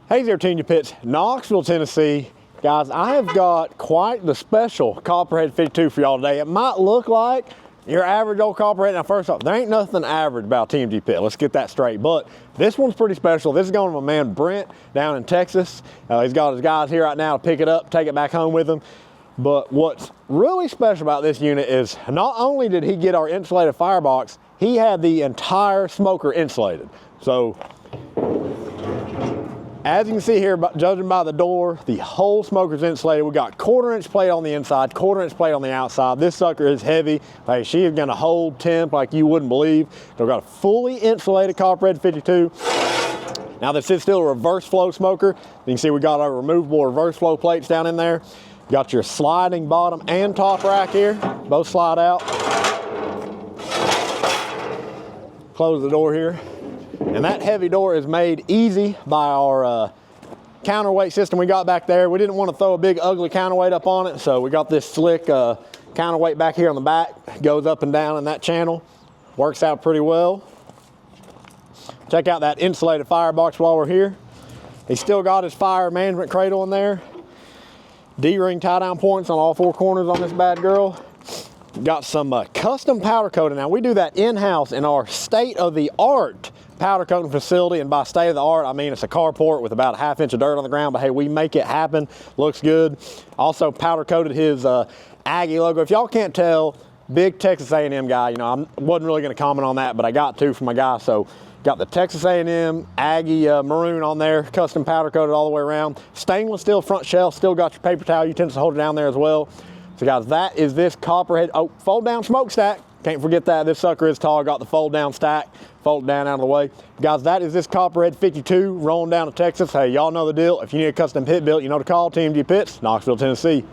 Hey there, Team Pits, Knoxville, Tennessee. Guys, I have got quite the special Copperhead 52 for y'all today. It might look like your average old Copperhead. Now, first off, there ain't nothing average about TMG Pit. Let's get that straight. But this one's pretty special. This is going to my man Brent down in Texas. He's got his guys here right now to pick it up, take it back home with him. But what's really special about this unit is not only did he get our insulated firebox, he had the entire smoker insulated. So, as you can see here, judging by the door, the whole smoker's insulated. We got 1/4-inch plate on the inside, 1/4-inch plate on the outside. This sucker is heavy. Hey, she is gonna hold temp like you wouldn't believe. We've got a fully insulated Copperhead 52. Now this is still a reverse flow smoker. You can see we got our removable reverse flow plates down in there. Got your sliding bottom and top rack here. Both slide out. Close the door here. And that heavy door is made easy by our counterweight system we got back there. We didn't want to throw a big ugly counterweight up on it, so we got this slick counterweight back here on the back. Goes up and down in that channel. Works out pretty well. Check out that insulated firebox while we're here. He's still got his fire management cradle in there. D-ring tie-down points on all 4 corners on this bad girl. Got some custom powder coating. Now we do that in-house in our state-of-the-art powder coating facility, and by state of the art I mean it's a carport with about a 1/2 inch of dirt on the ground, but hey, we make it happen. Looks good. Also powder coated his Aggie logo. If y'all can't tell, big Texas A&M guy. You know, I wasn't really going to comment on that, but I got to from my guy. So got the Texas A&M Aggie maroon on there, custom powder coated all the way around. Stainless steel front shelf, still got your paper towel utensil holder down there as well. So guys, that is this Copperhead. Oh, fold down smokestack. Can't forget that. This sucker is tall. Got the fold down stack. Fold down out of the way. Guys, that is this Copperhead 52 rolling down to Texas. Hey, y'all know the deal. If you need a custom pit built, you know to call TMG Pits, Knoxville, Tennessee.